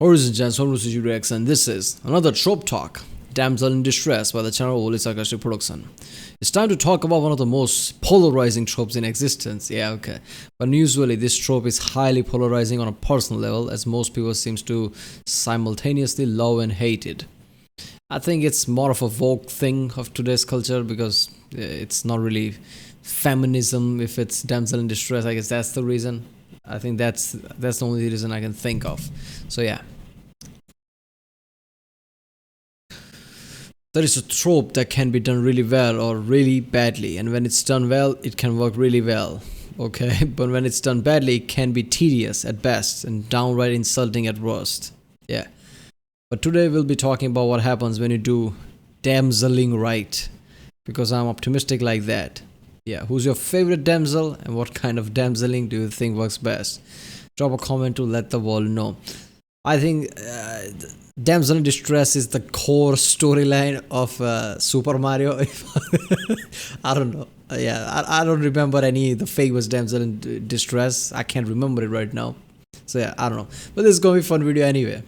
Ladies and gents, welcome to CG Reacts, and this is another trope talk, Damsel in Distress by the channel Oli Sakashi Production. It's time to talk about one of the most polarizing tropes in existence. Yeah, okay. But usually this trope is highly polarizing on a personal level, as most people seems to simultaneously love and hate it. I think it's more of a vogue thing of today's culture because it's not really feminism if it's damsel in distress. I guess that's the reason. I think that's the only reason I can think of. So yeah. There is a trope that can be done really well or really badly, and when it's done well, it can work really well. Okay, but when it's done badly, it can be tedious at best and downright insulting at worst. Yeah. But today we'll be talking about what happens when you do damseling right, because I'm optimistic like that. Yeah, who's your favorite damsel and what kind of damseling do you think works best? Drop a comment to let the world know. I think damsel in distress is the core storyline of Super Mario. I don't know. I don't remember any the famous damsel in distress. I can't remember it right now. So yeah, I don't know. But this is going to be a fun video anyway.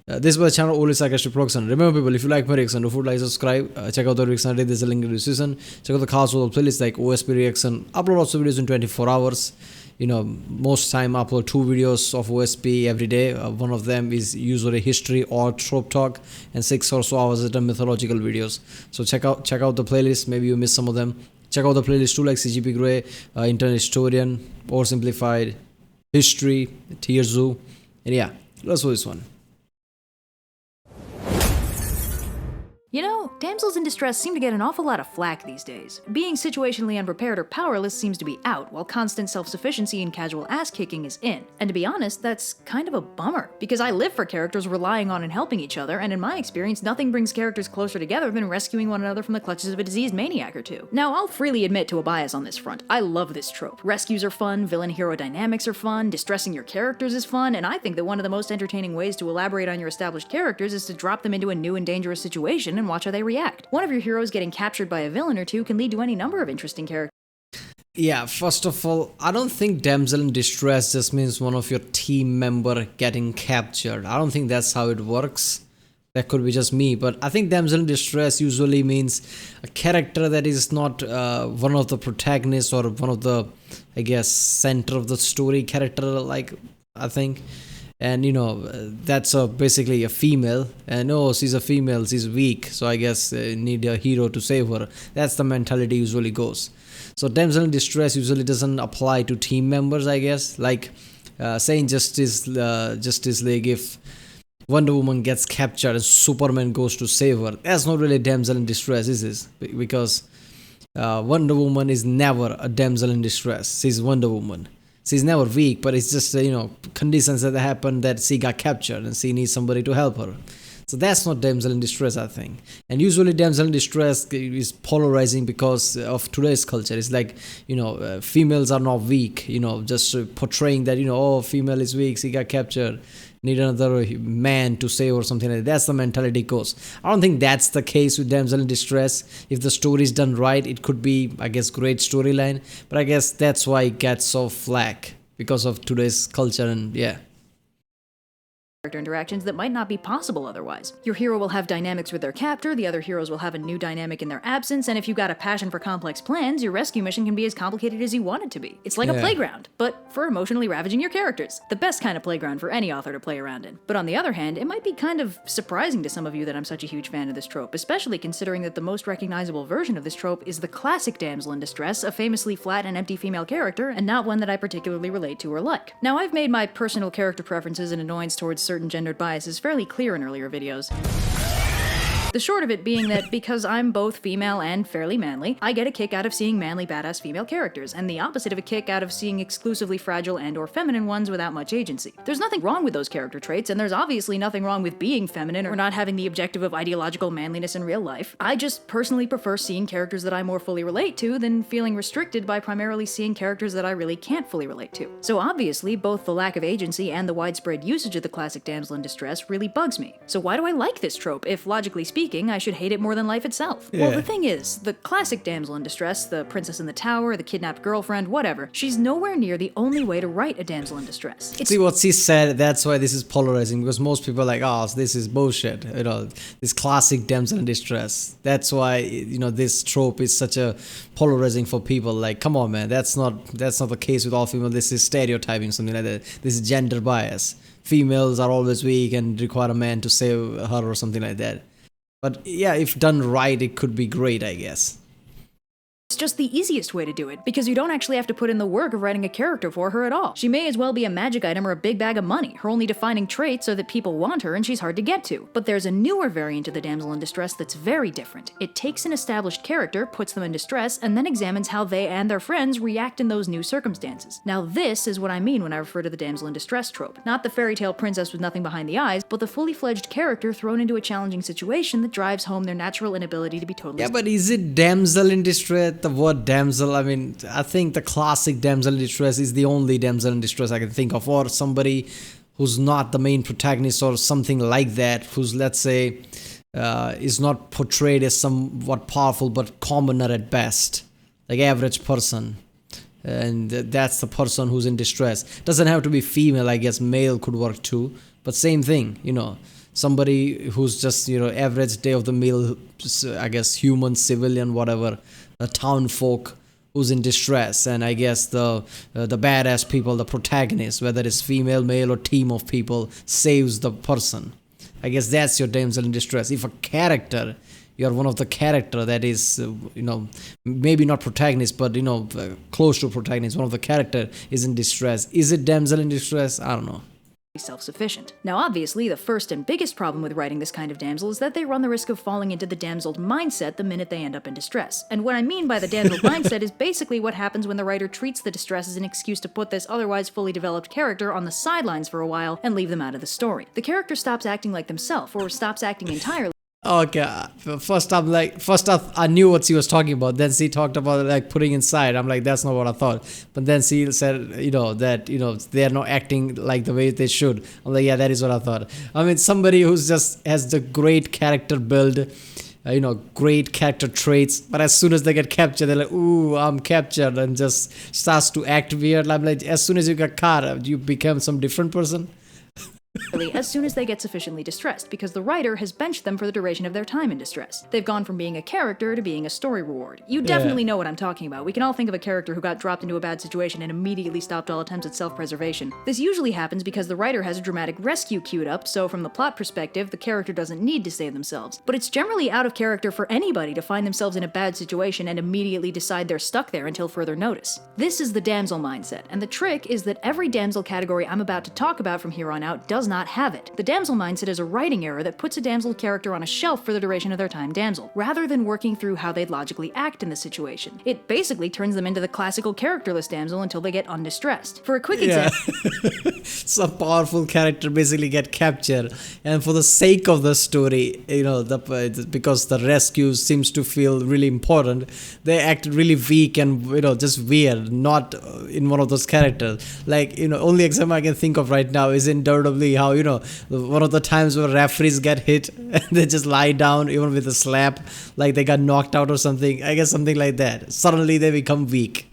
This is my channel Oli Sakashi Production. Remember people, if you like my reaction, don't forget like subscribe. Check out the reaction. There's a link in the description. Check out the cast of the playlist like OSP reaction. Upload lots of videos in 24 hours. You know, most time I upload 2 videos of OSP every day. One of them is usually history or trope talk, and 6 or so hours are mythological videos. So check out the playlist. Maybe you missed some of them. Check out the playlist too, like CGP Grey, Internet Historian, Oversimplified, History, Tier Zoo, and yeah, let's do this one. You know, damsels in distress seem to get an awful lot of flack these days. Being situationally unprepared or powerless seems to be out, while constant self-sufficiency and casual ass-kicking is in. And to be honest, that's kind of a bummer, because I live for characters relying on and helping each other, and in my experience, nothing brings characters closer together than rescuing one another from the clutches of a diseased maniac or two. Now, I'll freely admit to a bias on this front. I love this trope. Rescues are fun, villain-hero dynamics are fun, distressing your characters is fun, and I think that one of the most entertaining ways to elaborate on your established characters is to drop them into a new and dangerous situation and watch how they react. One of your heroes getting captured by a villain or two can lead to any number of interesting characters. Yeah, first of all, I don't think damsel in distress just means one of your team member getting captured. I don't think that's how it works. That could be just me, but I think damsel in distress usually means a character that is not one of the protagonists or one of the, I guess, center of the story character, like, I think. And you know, that's basically a female, and oh, she's a female, she's weak, so I guess need a hero to save her. That's the mentality usually goes. So damsel in distress usually doesn't apply to team members, I guess. Like saying Justice League, if Wonder Woman gets captured and Superman goes to save her, that's not really damsel in distress, is it? Because Wonder Woman is never a damsel in distress. She's Wonder Woman. She's never weak, but it's just, you know, conditions that happen that she got captured and she needs somebody to help her. So that's not damsel in distress, I think. And usually damsel in distress is polarizing because of today's culture. It's like, you know, females are not weak, you know, just portraying that, you know, oh, female is weak, she got captured, need another man to save or something like that. That's the mentality goes. I don't think that's the case with damsel in distress. If the story is done right, it could be, I guess, great storyline. But I guess that's why it gets so flack, because of today's culture. And yeah, Interactions that might not be possible otherwise. Your hero will have dynamics with their captor, the other heroes will have a new dynamic in their absence, and if you've got a passion for complex plans, your rescue mission can be as complicated as you want it to be. It's like a playground, but for emotionally ravaging your characters. The best kind of playground for any author to play around in. But on the other hand, it might be kind of surprising to some of you that I'm such a huge fan of this trope, especially considering that the most recognizable version of this trope is the classic damsel in distress, a famously flat and empty female character, and not one that I particularly relate to or like. Now, I've made my personal character preferences and annoyance towards certain gendered biases fairly clear in earlier videos. The short of it being that because I'm both female and fairly manly, I get a kick out of seeing manly badass female characters, and the opposite of a kick out of seeing exclusively fragile and or feminine ones without much agency. There's nothing wrong with those character traits, and there's obviously nothing wrong with being feminine or not having the objective of ideological manliness in real life. I just personally prefer seeing characters that I more fully relate to than feeling restricted by primarily seeing characters that I really can't fully relate to. So obviously, both the lack of agency and the widespread usage of the classic damsel in distress really bugs me. So why do I like this trope if, logically speaking, speaking, I should hate it more than life itself. Yeah. Well, the thing is, the classic damsel in distress, the princess in the tower, the kidnapped girlfriend, whatever, she's nowhere near the only way to write a damsel in distress. See what she said, that's why this is polarizing, because most people are like, oh, this is bullshit, this classic damsel in distress. That's why, this trope is such a polarizing for people. Like, come on, man, that's not the case with all females. This is stereotyping, something like that. This is gender bias. Females are always weak and require a man to save her or something like that. But yeah, if done right, it could be great, I guess. It's just the easiest way to do it, because you don't actually have to put in the work of writing a character for her at all. She may as well be a magic item or a big bag of money. Her only defining traits are that people want her and she's hard to get to. But there's a newer variant of the damsel in distress that's very different. It takes an established character, puts them in distress, and then examines how they and their friends react in those new circumstances. Now this is what I mean when I refer to the damsel in distress trope. Not the fairy tale princess with nothing behind the eyes, but the fully fledged character thrown into a challenging situation that drives home their natural inability to be totally— Yeah, but is it damsel in distress? The word damsel, I think the classic damsel in distress is the only damsel in distress I can think of, or somebody who's not the main protagonist or something like that, who's, let's say, is not portrayed as somewhat powerful but commoner at best, like average person. And that's the person who's in distress. Doesn't have to be female, I guess male could work too, but same thing, somebody who's just, average day of the mill, I guess human, civilian, whatever, a town folk who's in distress. And I guess the badass people, the protagonist, whether it's female, male, or team of people, saves the person. I guess that's your damsel in distress. If a character, you're one of the character that is, maybe not protagonist, but, close to protagonist, one of the character is in distress. Is it damsel in distress? I don't know. Self-sufficient. Now obviously, the first and biggest problem with writing this kind of damsel is that they run the risk of falling into the damseled mindset the minute they end up in distress. And what I mean by the damseled mindset is basically what happens when the writer treats the distress as an excuse to put this otherwise fully developed character on the sidelines for a while and leave them out of the story. The character stops acting like themselves, or stops acting entirely. Okay, first off, I knew what she was talking about. Then she talked about like putting inside. I'm like, that's not what I thought. But then she said, that they're not acting like the way they should. I'm like, yeah, that is what I thought. Somebody who's just has the great character build, great character traits, but as soon as they get captured, they're like, ooh, I'm captured, and just starts to act weird. I'm like, as soon as you get caught, you become some different person. As soon as they get sufficiently distressed, because the writer has benched them for the duration of their time in distress. They've gone from being a character to being a story reward. You definitely know what I'm talking about. We can all think of a character who got dropped into a bad situation and immediately stopped all attempts at self-preservation. This usually happens because the writer has a dramatic rescue queued up, so from the plot perspective, the character doesn't need to save themselves. But it's generally out of character for anybody to find themselves in a bad situation and immediately decide they're stuck there until further notice. This is the damsel mindset, and the trick is that every damsel category I'm about to talk about from here on out does not have it. The damsel mindset is a writing error that puts a damsel character on a shelf for the duration of their time damsel, rather than working through how they'd logically act in the situation. It basically turns them into the classical characterless damsel until they get undistressed. For a quick example, some powerful character basically get captured, and for the sake of the story, because the rescue seems to feel really important, they act really weak and just weird, not in one of those characters. Like, only example I can think of right now is in WWE, how one of the times where referees get hit and they just lie down even with a slap, like they got knocked out or something. I guess something like that. Suddenly they become weak.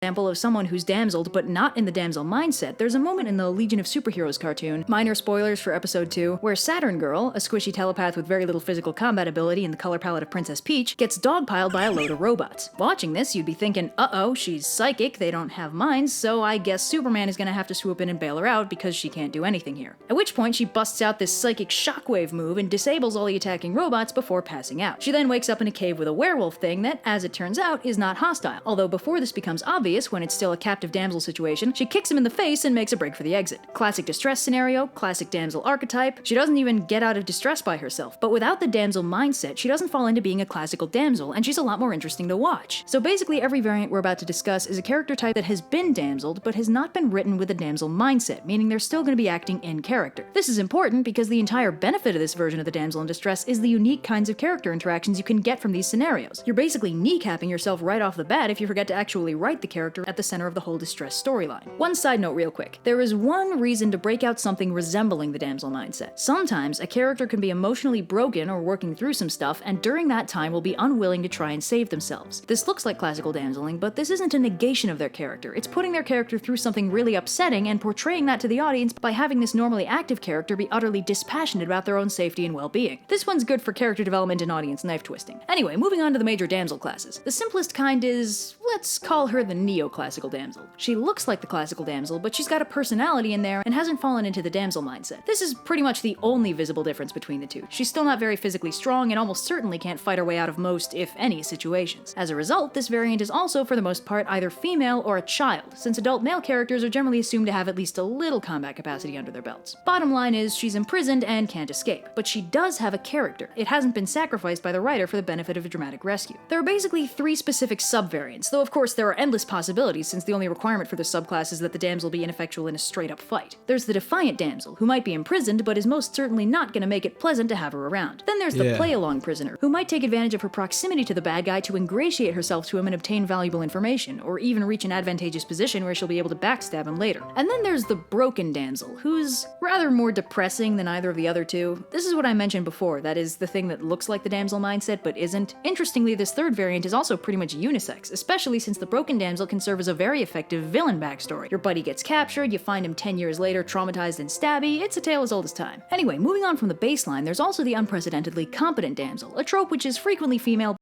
Example of someone who's damseled but not in the damsel mindset, there's a moment in the Legion of Superheroes cartoon, minor spoilers for episode 2, where Saturn Girl, a squishy telepath with very little physical combat ability and the color palette of Princess Peach, gets dogpiled by a load of robots. Watching this, you'd be thinking, uh-oh, she's psychic, they don't have minds, so I guess Superman is gonna have to swoop in and bail her out because she can't do anything here. At which point she busts out this psychic shockwave move and disables all the attacking robots before passing out. She then wakes up in a cave with a werewolf thing that, as it turns out, is not hostile, although before this becomes obvious, when it's still a captive damsel situation, she kicks him in the face and makes a break for the exit. Classic distress scenario, classic damsel archetype. She doesn't even get out of distress by herself, but without the damsel mindset, she doesn't fall into being a classical damsel, and she's a lot more interesting to watch. So basically every variant we're about to discuss is a character type that has been damseled, but has not been written with a damsel mindset, meaning they're still going to be acting in character. This is important because the entire benefit of this version of the damsel in distress is the unique kinds of character interactions you can get from these scenarios. You're basically kneecapping yourself right off the bat if you forget to actually write the character character at the center of the whole distress storyline. One side note real quick. There is one reason to break out something resembling the damsel mindset. Sometimes a character can be emotionally broken or working through some stuff, and during that time will be unwilling to try and save themselves. This looks like classical damseling, but this isn't a negation of their character. It's putting their character through something really upsetting and portraying that to the audience by having this normally active character be utterly dispassionate about their own safety and well-being. This one's good for character development and audience knife twisting. Anyway, moving on to the major damsel classes. The simplest kind is, let's call her the neoclassical damsel. She looks like the classical damsel, but she's got a personality in there and hasn't fallen into the damsel mindset. This is pretty much the only visible difference between the two. She's still not very physically strong and almost certainly can't fight her way out of most, if any, situations. As a result, this variant is also, for the most part, either female or a child, since adult male characters are generally assumed to have at least a little combat capacity under their belts. Bottom line is, she's imprisoned and can't escape, but she does have a character. It hasn't been sacrificed by the writer for the benefit of a dramatic rescue. There are basically 3 specific subvariants, though of course there are endless possibilities since the only requirement for this subclass is that the damsel be ineffectual in a straight-up fight. There's the defiant damsel, who might be imprisoned but is most certainly not going to make it pleasant to have her around. Then there's the play-along prisoner, who might take advantage of her proximity to the bad guy to ingratiate herself to him and obtain valuable information, or even reach an advantageous position where she'll be able to backstab him later. And then there's the broken damsel, who's rather more depressing than either of the other two. This is what I mentioned before, that is, the thing that looks like the damsel mindset but isn't. Interestingly, this third variant is also pretty much unisex, especially since the broken damsel can serve as a very effective villain backstory. Your buddy gets captured, you find him 10 years later traumatized and stabby, it's a tale as old as time. Anyway, moving on from the baseline, there's also the unprecedentedly competent damsel, a trope which is frequently female.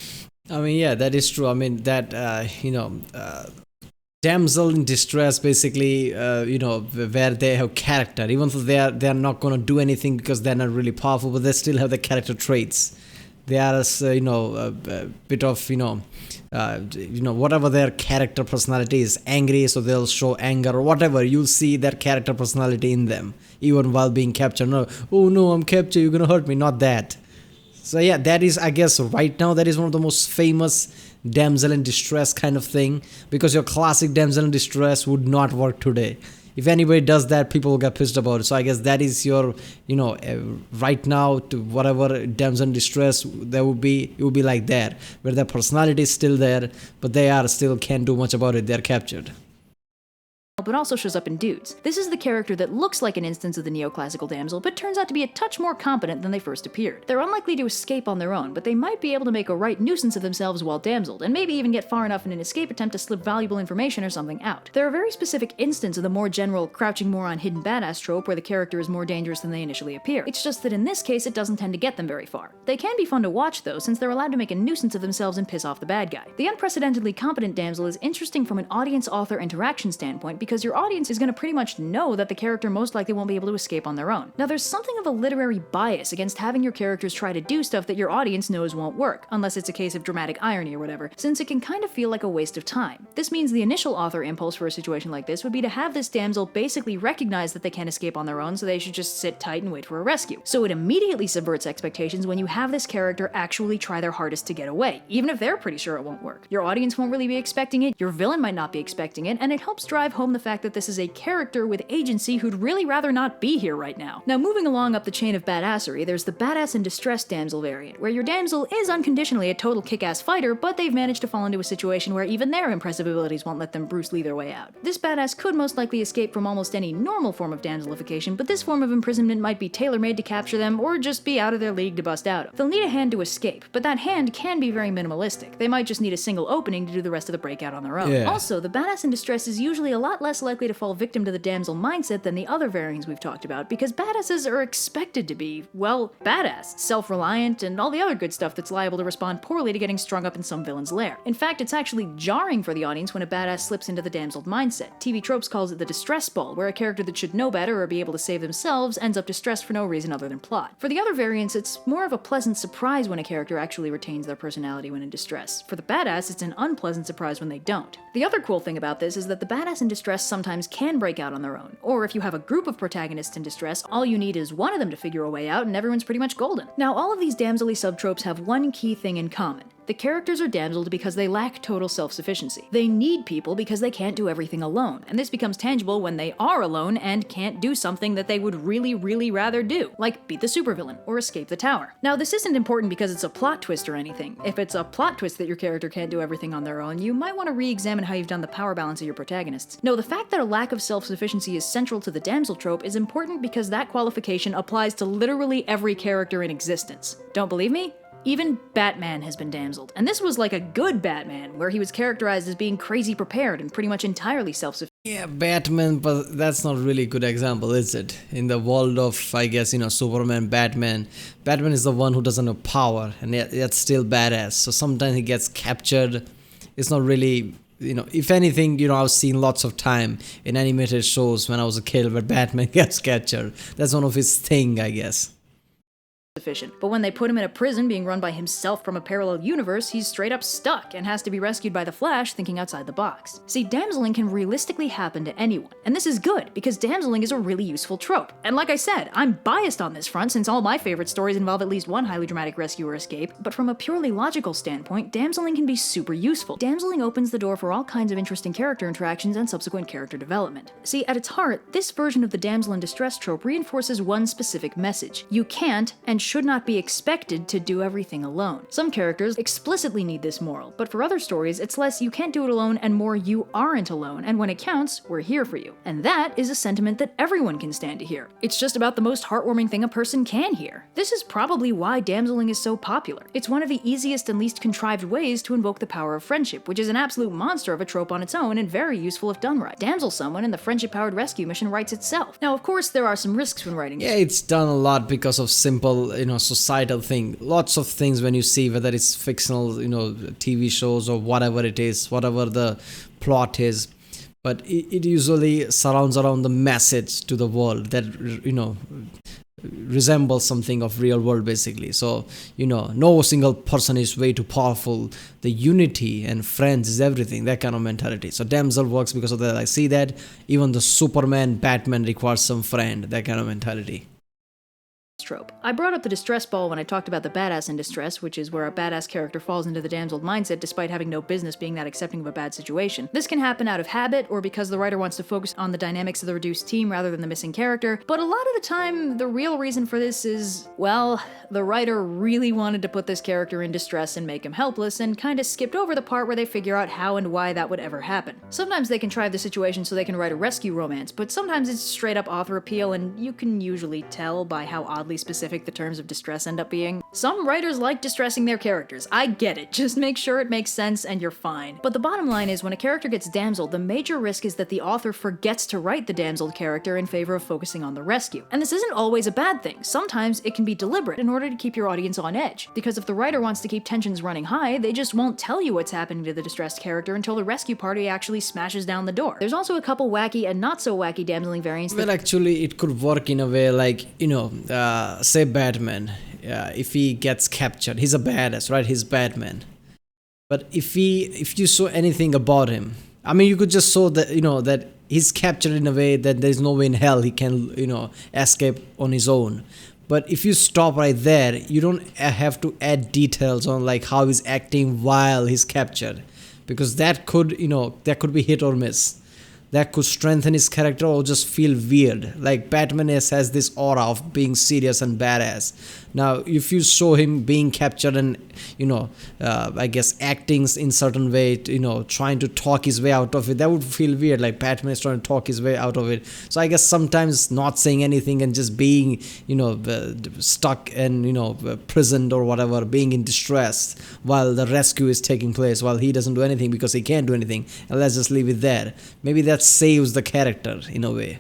I mean, yeah, that is true. I mean, that, damsel in distress, basically, where they have character, even though they are not going to do anything because they're not really powerful, but they still have the character traits. They are, a bit of, whatever their character personality is, angry, so they'll show anger or whatever. You'll see their character personality in them, even while being captured. No, oh no, I'm captured, you're gonna hurt me, not that. So yeah, that is, I guess, right now, that is one of the most famous damsel in distress kind of thing, because your classic damsel in distress would not work today. If anybody does that, people will get pissed about it. So I guess that is your, right now, to whatever damsel in distress there would be, it would be like that, where their personality is still there, but they are still can't do much about it. They're captured. But also shows up in dudes. This is the character that looks like an instance of the neoclassical damsel, but turns out to be a touch more competent than they first appeared. They're unlikely to escape on their own, but they might be able to make a right nuisance of themselves while damseled, and maybe even get far enough in an escape attempt to slip valuable information or something out. They're a very specific instance of the more general crouching moron hidden badass trope where the character is more dangerous than they initially appear. It's just that in this case it doesn't tend to get them very far. They can be fun to watch though, since they're allowed to make a nuisance of themselves and piss off the bad guy. The unprecedentedly competent damsel is interesting from an audience-author interaction standpoint because your audience is going to pretty much know that the character most likely won't be able to escape on their own. Now there's something of a literary bias against having your characters try to do stuff that your audience knows won't work, unless it's a case of dramatic irony or whatever, since it can kind of feel like a waste of time. This means the initial author impulse for a situation like this would be to have this damsel basically recognize that they can't escape on their own, so they should just sit tight and wait for a rescue. So it immediately subverts expectations when you have this character actually try their hardest to get away, even if they're pretty sure it won't work. Your audience won't really be expecting it, your villain might not be expecting it, and it helps drive home the fact that this is a character with agency who'd really rather not be here right now. Now moving along up the chain of badassery, there's the badass in distress damsel variant, where your damsel is unconditionally a total kick-ass fighter, but they've managed to fall into a situation where even their impressive abilities won't let them Bruce Lee their way out. This badass could most likely escape from almost any normal form of damselification, but this form of imprisonment might be tailor-made to capture them, or just be out of their league to bust out of. They'll need a hand to escape, but that hand can be very minimalistic. They might just need a single opening to do the rest of the breakout on their own. Yeah. Also, the badass in distress is usually a lot less likely to fall victim to the damsel mindset than the other variants we've talked about, because badasses are expected to be, well, badass, self-reliant, and all the other good stuff that's liable to respond poorly to getting strung up in some villain's lair. In fact, it's actually jarring for the audience when a badass slips into the damseled mindset. TV Tropes calls it the distress ball, where a character that should know better or be able to save themselves ends up distressed for no reason other than plot. For the other variants, it's more of a pleasant surprise when a character actually retains their personality when in distress. For the badass, it's an unpleasant surprise when they don't. The other cool thing about this is that the badass in distress sometimes can break out on their own, or if you have a group of protagonists in distress, all you need is one of them to figure a way out and everyone's pretty much golden. Now, all of these damsel-y subtropes have one key thing in common. The characters are damseled because they lack total self-sufficiency. They need people because they can't do everything alone, and this becomes tangible when they are alone and can't do something that they would really rather do, like beat the supervillain or escape the tower. Now, this isn't important because it's a plot twist or anything. If it's a plot twist that your character can't do everything on their own, you might want to re-examine how you've done the power balance of your protagonists. No, the fact that a lack of self-sufficiency is central to the damsel trope is important because that qualification applies to literally every character in existence. Don't believe me? Even Batman has been damseled, and this was like a good Batman, where he was characterized as being crazy prepared and pretty much entirely self-sufficient. Yeah, Batman, but that's not really a good example, is it? In the world of, I guess, Superman, Batman is the one who doesn't have power, and yet still badass. So sometimes he gets captured. It's not really, if anything, I've seen lots of time in animated shows when I was a kid where Batman gets captured. That's one of his thing, I guess. But when they put him in a prison being run by himself from a parallel universe, he's straight up stuck and has to be rescued by the Flash thinking outside the box. See, damseling can realistically happen to anyone, and this is good because damseling is a really useful trope. And like I said, I'm biased on this front since all my favorite stories involve at least one highly dramatic rescue or escape, but from a purely logical standpoint, damseling can be super useful. Damseling opens the door for all kinds of interesting character interactions and subsequent character development. See, at its heart, this version of the damsel in distress trope reinforces one specific message. You can't and should not be expected to do everything alone. Some characters explicitly need this moral, but for other stories, it's less you can't do it alone and more you aren't alone, and when it counts, we're here for you. And that is a sentiment that everyone can stand to hear. It's just about the most heartwarming thing a person can hear. This is probably why damseling is so popular. It's one of the easiest and least contrived ways to invoke the power of friendship, which is an absolute monster of a trope on its own and very useful if done right. Damsel someone and the friendship-powered rescue mission writes itself. Now, of course, there are some risks when writing this. Yeah, it's done a lot because of simple, societal thing. Lots of things when you see, whether it's fictional, TV shows or whatever it is, whatever the plot is, but it usually surrounds around the message to the world that, resembles something of real world basically. So, no single person is way too powerful. The unity and friends is everything, that kind of mentality. So damsel works because of that. I see that even the Superman, Batman requires some friend, that kind of mentality. Trope. I brought up the distress ball when I talked about the badass in distress, which is where a badass character falls into the damseled mindset despite having no business being that accepting of a bad situation. This can happen out of habit or because the writer wants to focus on the dynamics of the reduced team rather than the missing character, but a lot of the time the real reason for this is, well, the writer really wanted to put this character in distress and make him helpless and kinda skipped over the part where they figure out how and why that would ever happen. Sometimes they contrive the situation so they can write a rescue romance, but sometimes it's straight up author appeal and you can usually tell by how oddly specific the terms of distress end up being. Some writers like distressing their characters. I get it. Just make sure it makes sense and you're fine. But the bottom line is when a character gets damseled, the major risk is that the author forgets to write the damseled character in favor of focusing on the rescue. And this isn't always a bad thing. Sometimes it can be deliberate in order to keep your audience on edge. Because if the writer wants to keep tensions running high, they just won't tell you what's happening to the distressed character until the rescue party actually smashes down the door. There's also a couple wacky and not so wacky damseling variants that— Well, actually, it could work in a way like, say Batman, if he gets captured, he's a badass, right? He's Batman. But if you saw anything about him, I mean, you could just show that, that he's captured in a way that there's no way in hell he can, escape on his own. But if you stop right there, you don't have to add details on like how he's acting while he's captured, because that could be hit or miss. That could strengthen his character or just feel weird. Like Batman has this aura of being serious and badass. Now, if you show him being captured and, I guess acting in certain way, trying to talk his way out of it, that would feel weird. Like Batman is trying to talk his way out of it. So I guess sometimes not saying anything and just being, stuck and, prisoned or whatever, being in distress while the rescue is taking place, while he doesn't do anything because he can't do anything. And let's just leave it there. Maybe that saves the character in a way.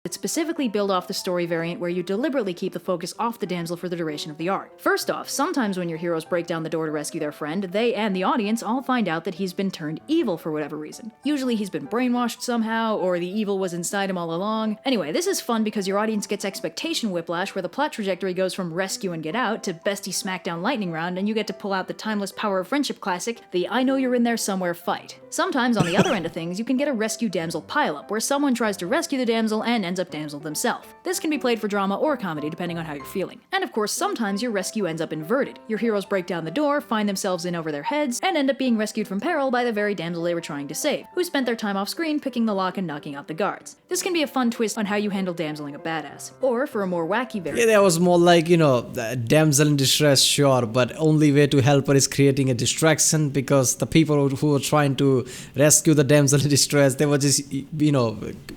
that specifically build off the story variant where you deliberately keep the focus off the damsel for the duration of the arc. First off, sometimes when your heroes break down the door to rescue their friend, they and the audience all find out that he's been turned evil for whatever reason. Usually he's been brainwashed somehow, or the evil was inside him all along. Anyway, this is fun because your audience gets expectation whiplash where the plot trajectory goes from rescue and get out to bestie smackdown lightning round, and you get to pull out the timeless power of friendship classic, the I know you're in there somewhere fight. Sometimes on the other end of things, you can get a rescue damsel pileup, where someone tries to rescue the damsel and ends up damseled themselves. This can be played for drama or comedy depending on how you're feeling. And of course, sometimes your rescue ends up inverted. Your heroes break down the door, find themselves in over their heads, and end up being rescued from peril by the very damsel they were trying to save, who spent their time off screen picking the lock and knocking out the guards. This can be a fun twist on how you handle damseling a badass. Or for a more wacky variant. Yeah, that was more like, the damsel in distress, sure, but only way to help her is creating a distraction, because the people who were trying to rescue the damsel in distress, they were just,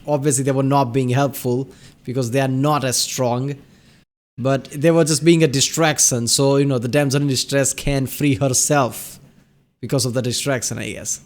obviously they were not being helpful because they are not as strong, but they were just being a distraction. So, the damsel in distress can free herself because of the distraction, I guess.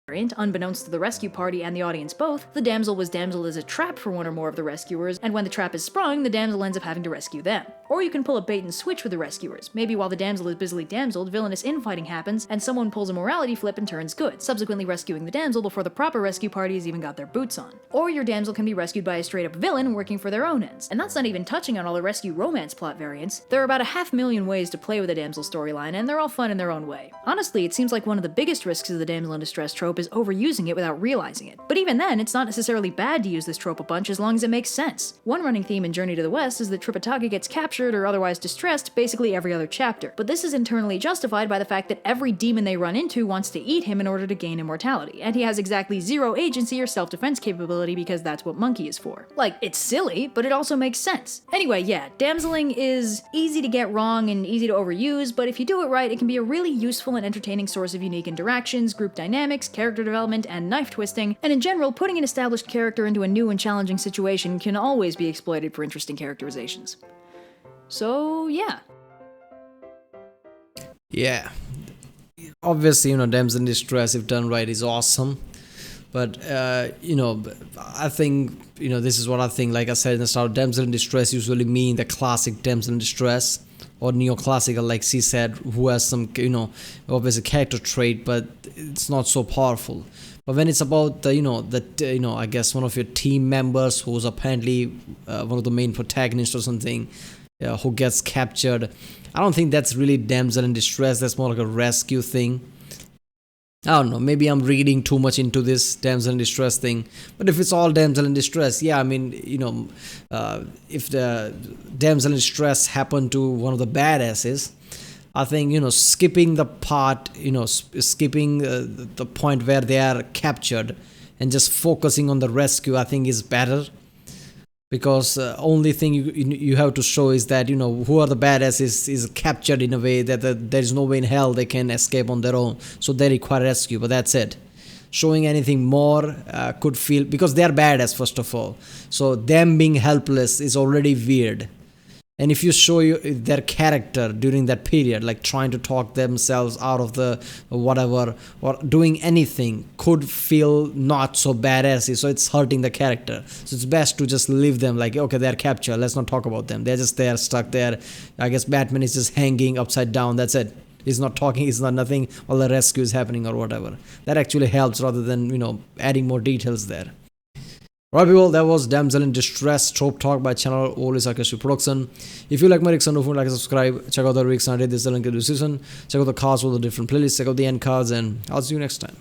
Unbeknownst to the rescue party and the audience both, the damsel was damseled as a trap for one or more of the rescuers, and when the trap is sprung, the damsel ends up having to rescue them. Or you can pull a bait and switch with the rescuers. Maybe while the damsel is busily damseled, villainous infighting happens, and someone pulls a morality flip and turns good, subsequently rescuing the damsel before the proper rescue party has even got their boots on. Or your damsel can be rescued by a straight-up villain working for their own ends. And that's not even touching on all the rescue romance plot variants. There are about 500,000 ways to play with a damsel storyline, and they're all fun in their own way. Honestly, it seems like one of the biggest risks of the damsel in distress trope is overusing it without realizing it. But even then, it's not necessarily bad to use this trope a bunch as long as it makes sense. One running theme in Journey to the West is that Tripitaka gets captured or otherwise distressed basically every other chapter, but this is internally justified by the fact that every demon they run into wants to eat him in order to gain immortality, and he has exactly zero agency or self-defense capability because that's what Monkey is for. Like, it's silly, but it also makes sense. Anyway, yeah, damseling is easy to get wrong and easy to overuse, but if you do it right, it can be a really useful and entertaining source of unique interactions, group dynamics, character development, and knife twisting, and in general, putting an established character into a new and challenging situation can always be exploited for interesting characterizations. So, yeah. Yeah. Obviously, damsel in distress, if done right, is awesome. But, I think, this is what I think. Like I said in the start, damsel in distress usually mean the classic damsel in distress, or neoclassical, like she said, who has some, obviously character trait, but it's not so powerful. But when it's about the, I guess one of your team members who's apparently one of the main protagonists or something, who gets captured, I don't think that's really damsel in distress. That's more like a rescue thing. I don't know, maybe I'm reading too much into this damsel in distress thing. But if it's all damsel in distress, yeah, I mean, if the damsel in distress happened to one of the badasses, I think, skipping the part, skipping the point where they are captured and just focusing on the rescue, I think is better. Because only thing you have to show is that, who are the badasses is captured in a way that there is no way in hell they can escape on their own. So they require rescue, but that's it. Showing anything more could feel, because they are badass, first of all. So them being helpless is already weird. And if you show their character during that period, like trying to talk themselves out of the whatever, or doing anything, could feel not so badassy, so it's hurting the character. So it's best to just leave them like, okay, they're captured, let's not talk about them. They're just there, stuck there. I guess Batman is just hanging upside down, that's it. He's not talking, he's not nothing while the rescue is happening or whatever. That actually helps rather than, adding more details there. Alright people, that was Damsel in Distress Trope Talk by channel Oli Sarkishu Production. If you like my reaction, don't forget to like and subscribe. Check out the reaction I did this link in the description. Check out the cards for the different playlists. Check out the end cards, and I'll see you next time.